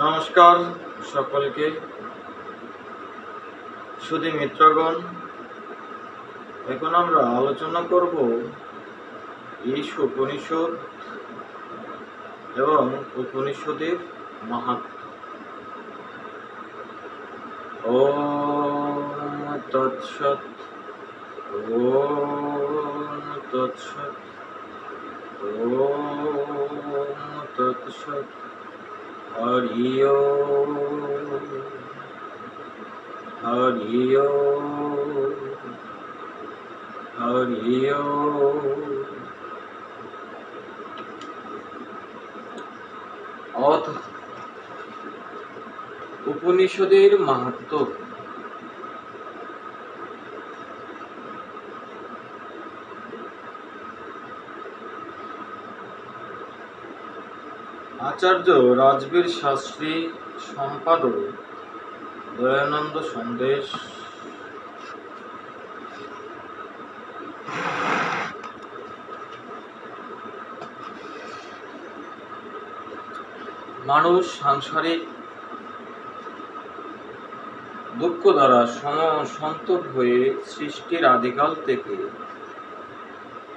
নমস্কার সকলকে। সুধী মিত্রগণ, এখন আমরা আলোচনা করব ঈশ উপনিষদ এবং উপনিষদের মাহাত্ম্য। ওম তৎসৎ, ওম তৎসৎ, ওম তৎসৎ। হরি ওম, হরি ওম, হরি ওম। উপনিষদের মাহাত্ম্য। আচার্য রাজবীর শাস্ত্রী, সম্পাদক দয়ানন্দ সন্দেশ। মানুষ সাংসারিক দুঃখ দ্বারা সন্তপ হয়ে সৃষ্টির আদিকাল থেকে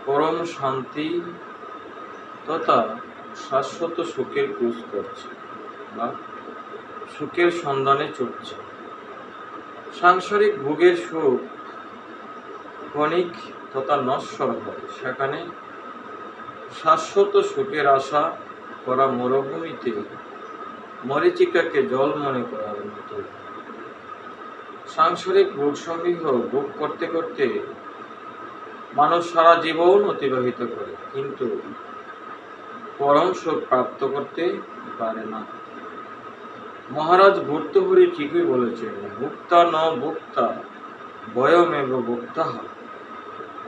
পরম শান্তি তথা শাশ্বত সুখের খোঁজ করছে বা সুখের সন্ধানে ছুটছে। সাংসারিক ভোগের সুখ ক্ষণিক তথা নশ্বর হয়, সেখানে শাশ্বত সুখের আশা করা মরুভূমিতে মরীচিকাকে জল মনে করার মতো। সাংসারিক ভোগ সমূহ ভোগ করতে করতে মানুষ সারা জীবন অতিবাহিত করে, কিন্তু পরম সুখ প্রাপ্ত করতে পারে না। মহারাজ ভর্তৃহরি ঠিকই বলেছেন, ভুক্তা ন ভুক্তা বয়মেব ভুক্তা।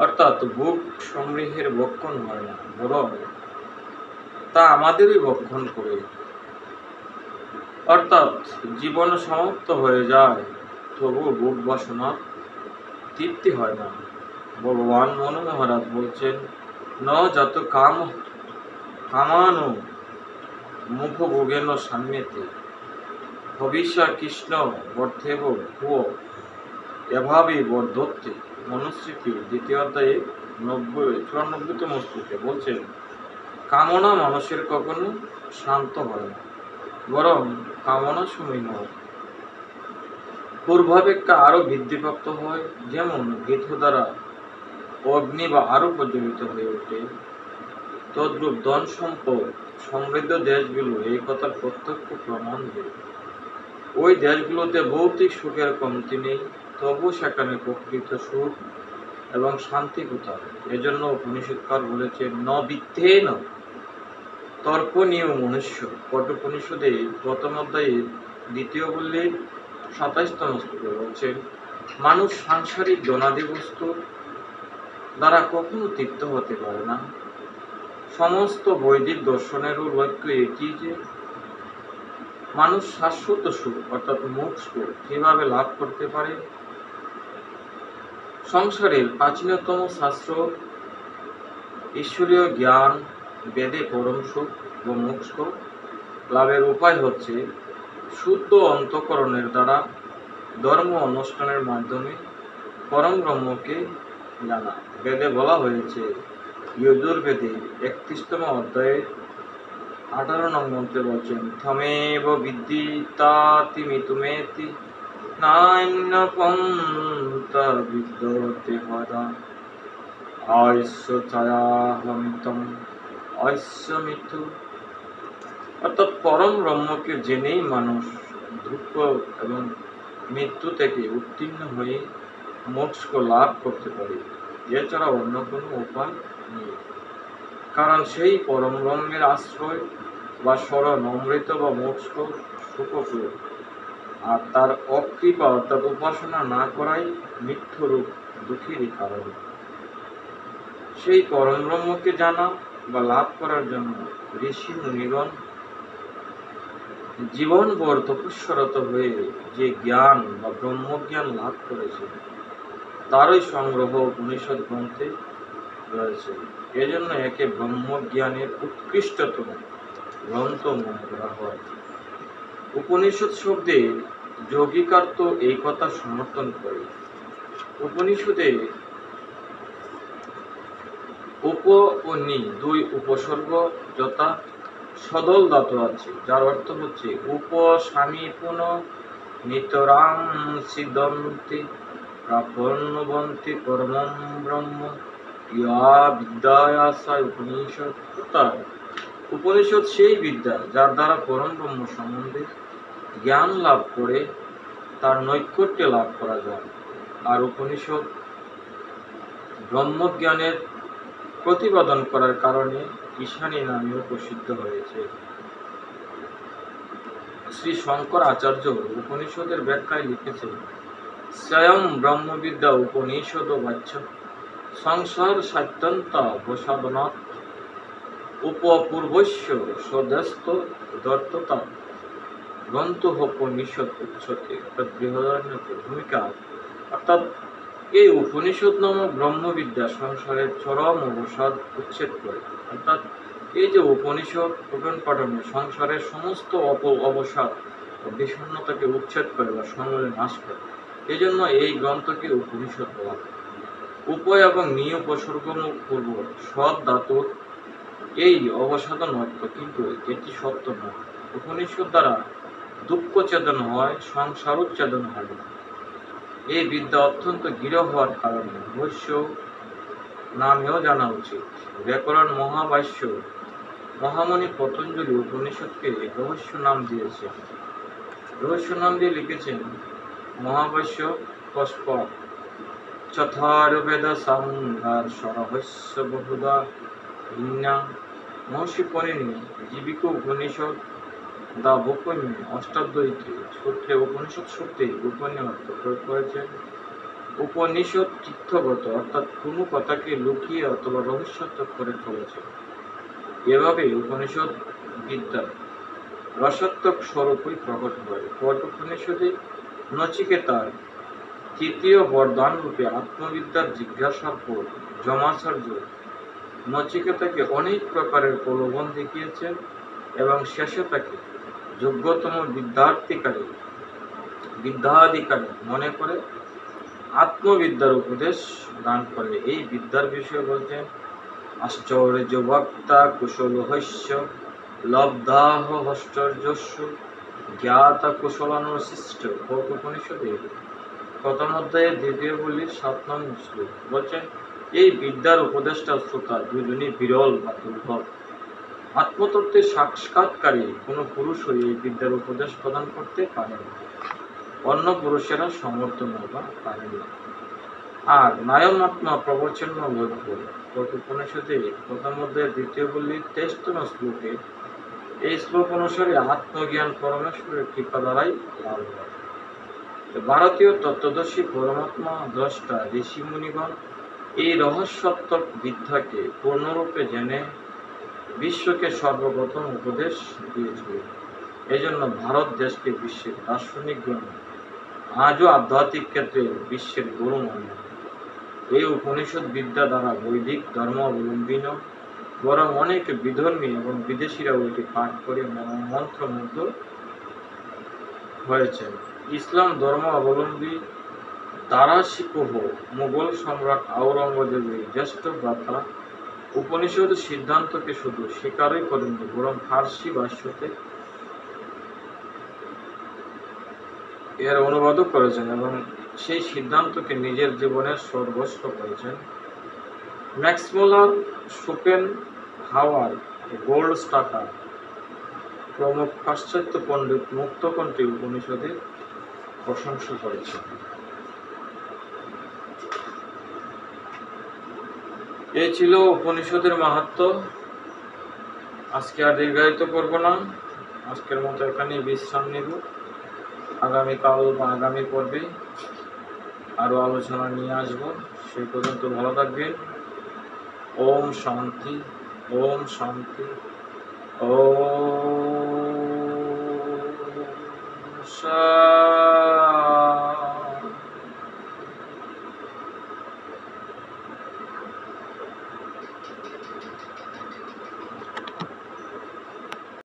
অর্থাৎ ভোগ সমৃদ্ধের ভক্ষণ হয় না, বরং তা আমাদেরই ভক্ষণ করে। অর্থাৎ জীবন সমাপ্ত হয়ে যায়, তবু ভোগ বাসনার তৃপ্তি হয় না। ভগবান মনু মহারাজ বলছেন, ন যত কামানো মুখ ভোগেন সাম্যতে ভবিষ্যা কৃষ্ণ বর্ধেব ভুয় এভাবেই বর্ধত্তে। মনুস্মৃতি 2য় অধ্যায়ে 94তম শ্লোকে বলছেন, কামনা মানুষের কখনো শান্ত হয় না, বরং কামনা সমূহ পূর্বাপেক্ষা আরো বৃদ্ধিপ্রাপ্ত হয়। যেমন গীত দ্বারা অগ্নি বা আরো প্রজ্বলিত হয়ে ওঠে, তদ্রূপ ধন সম্পদ সমৃদ্ধ দেশগুলো এই কথার প্রত্যক্ষ প্রমাণ দেয়। ওই দেশগুলোতে ভৌতিক সুখের কমতি নেই, তবু সেখানে প্রকৃত সুখ এবং শান্তি কোথায়। এজন্য উপনিষদকার বলেছেন, ন বিত্তেন তর্কনীয় মনুষ্য। কঠোপনিষদে 1ম অধ্যায়ে 2য় বললেন 27তম শ্লোকে বলছেন, মানুষ সাংসারিক ধনাদি বস্তু দ্বারা কখনো তৃপ্ত হতে পারে না। সমস্ত বৈদিক দর্শনেরও লক্ষ্য এটি যে মানুষ শাশ্বত সুখ অর্থাৎ মোক্ষ কিভাবে লাভ করতে পারে। সংসারের প্রাচীনতম শাস্ত্র ঈশ্বরীয় জ্ঞান বেদে পরম সুখ ও মোক্ষ লাভের উপায় হচ্ছে শুদ্ধ অন্তঃকরণের দ্বারা ধর্ম অনুষ্ঠানের মাধ্যমে পরম ব্রহ্মকে জানা। বেদে বলা হয়েছে, যজুর্বেদে 31তম অধ্যায়ে 18 নং মন্ত্রে বলছেন, থমেব বিদ্যিতাতিমিতুমেতি নান্য পন্থা বিদ্যতে হরা আয়স্য ছায়াহমিতম ঐশ্বমিতু। অর্থাৎ পরম ব্রহ্মকে জেনেই মানুষ দুঃখ এবং মৃত্যু থেকে উত্তীর্ণ হয়ে মোক্ষ লাভ করতে পারে, এছাড়া অন্য কোনো উপায় নেই। কারণ সেই পরম ব্রহ্মের আশ্রয় বা শরণ অমৃত বা মোক্ষ সুখপ্রদ, আর তার অকৃপা অর্থাৎ উপাসনা না করাই মিথ্যরূপ দুঃখেরই কারণ। সেই পরম ব্রহ্মকে জানা বা লাভ করার জন্য ঋষি মুনিগণ জীবনভর তপস্যারত হয়ে যে জ্ঞান বা ব্রহ্মজ্ঞান লাভ করেছে, তারই সংগ্রহ উপনিষদ গ্রন্থে রয়েছে। এজন্য একে ব্রহ্মজ্ঞানের উৎকৃষ্টতম গ্রন্থ মনে করা হয়। উপনিষদ শব্দে যৌগিকার্থ এই কথা সমর্থন করে। উপনিষদে উপ ও নি দুই উপসর্গ যথা সদল ধাতু আছে, যার অর্থ হচ্ছে উপ স্বামী পুন নিতরাং সিদ্ধন্তি প্রাপন্নবন্তি পরমং ব্রহ্ম ইয়া বিদ্যায়া সা উপনিষদ। অর্থাৎ উপনিষদ সেই বিদ্যা যার দ্বারা পরম ব্রহ্ম সম্বন্ধে জ্ঞান লাভ করে তার নৈকট্য লাভ করা যায়। আর উপনিষদ ব্রহ্মজ্ঞানের প্রতিপাদন করার কারণে ঈশানী নামেও প্রসিদ্ধ হয়েছে। শ্রী শঙ্কর আচার্য উপনিষদের ব্যাখ্যায় লিখেছেন, স্বয়ং ব্রহ্মবিদ্যা উপনিষদ বাচ্য সংসার সাত্যন্তা প্রসাদনাথ উপপূর্বস্য সদস্ত দত্ততা গ্রন্থ উপনিষদ উচ্চতে। অর্থাৎ বৃহদারণ্যকের ভূমিকা, অর্থাৎ এই উপনিষদ নামক ব্রহ্মবিদ্যা সংসারের চরম অবসাদ উচ্ছেদ করে। অর্থাৎ এই যে উপনিষদ পঠন পাঠনে সংসারের সমস্ত অবসাদ ও বিষণ্ণতাকে উচ্ছেদ করে বা সমূলে নাশ করে। এই জন্য এই গ্রন্থকে উপনিষদ বলা হয়। উপ এবং নি উপসর্গ পূর্ব সৎ ধাতুর এই অবসাদন অর্থ, কিন্তু এটি সত্য নয়। উপনিষদ দ্বারা দুঃখ চেদন হয়, সংসার উচ্ছেদন হয় না। এই বিদ্যা অত্যন্ত গৃহ হওয়ার কারণে রহস্য নামেও জানা উচিত। ব্যাকরণ মহাভাষ্য মহামণি পতঞ্জলি উপনিষদকে রহস্য নাম দিয়েছেন। রহস্য নাম দিয়ে লিখেছেন, মহাভাষ্য পুষ্প চতুর্বেদ সংঘার সরহস্য বহুধা ভিন্না মহর্ষি পরিণী জীবিক উপনিষদ দা গোপনীয় অষ্টাদ্বৈতী সূত্রে উপনিষদ শব্দে গোপনীয় অর্থ প্রয়োগ করেছেন। উপনিষদ তীর্থগত, অর্থাৎ কোনো কথাকে লুকিয়ে অথবা রহস্যাত্মক করে চলেছে। এভাবে উপনিষদ বিদ্যার রসাত্মক স্বরূপই প্রকট হয়। কঠোপনিষদে নচিকেতার তৃতীয় বরদান রূপে আত্মবিদ্যার জিজ্ঞাসার পর যমাচার্য নচিকেতাকে অনেক প্রকারের প্রলোভন দেখিয়েছেন এবং শেষে তাকে যোগ্যতম বিদ্যাধিকারী মনে করে আত্মবিদ্যার উপদেশ দান করে। এই বিদ্যার বিষয়ে বলছেন, আশ্চর্য বক্তা কুশলহস্য লব্ধাহ হশ্চর্যস্য জ্ঞাতা কুশলানুশিষ্ট। কঠোপনিষদের প্রথম অধ্যায়ে দ্বিতীয় বলির 7 নং শ্লোক বলছেন, এই বিদ্যার উপদেষ্টা শ্রোতা দুজনই বিরল বা দুর্লভ। আত্মতত্ত্বের সাক্ষাৎকারী কোনো পুরুষই এই বিদ্যার উপদেশ প্রদান করতে পারেন, অন্য পুরুষেরা সমর্থন বা পারেন না। আর নায়মাত্মা প্রবচন লক্ষ্য কঠোপনিষদে প্রথম অধ্যায়ের দ্বিতীয় বলির 23 নং শ্লোকে এই শ্লোক অনুসারে আত্মজ্ঞান পরমেশ্বরের কৃপা দ্বারাই লাভ হয়। ভারতীয় তত্ত্বদর্শী পরমাত্মা দ্রষ্টা ঋষি মুনিগণ এই রহস্যাত্মক বিদ্যাকে পূর্ণরূপে জেনে বিশ্বকে সর্বপ্রথম উপদেশ দিয়েছিল। এই জন্য ভারত দেশকে বিশ্বের দার্শনিকগণ আজও আধ্যাত্মিক ক্ষেত্রে বিশ্বের গুরু মানে। এই উপনিষদ বিদ্যা দ্বারা বৈদিক ধর্মাবলম্বী নয়, বরং অনেক বিধর্মী এবং বিদেশিরাও এটি পাঠ করে মন্ত্রমুগ্ধ হয়েছেন। ইসলাম ধর্ম অবলম্বী দারাশিকোহ মুঘল সম্রাট আওরঙ্গজেবের জ্যেষ্ঠ ভ্রাতা উপনিষদ সিদ্ধান্তকে শুধু স্বীকারই করেননি, বরং ফার্সি ভাষ্যতে এর অনুবাদও করেছেন এবং সেই সিদ্ধান্তকে নিজের জীবনের সর্বস্ব করেছেন। ম্যাক্স মুলার, শোপেনহাওয়ার, গোল্ডস্টাকার প্রমুখ পাশ্চাত্য পণ্ডিত মুক্তকণ্ঠে উপনিষদের প্রশংসা করেছেন। এই ছিল উপনিষদের মাহাত্ম্য। আজকে আর দীর্ঘায়িত করব না, আজকের মতো এখানেই বিশ্রাম নেব। আগামীকাল বা আগামী পর্বে আরও আলোচনা নিয়ে আসব। সেই পর্যন্ত ভালো থাকবেন। ওম শান্তি, ওম শান্তি, ওম।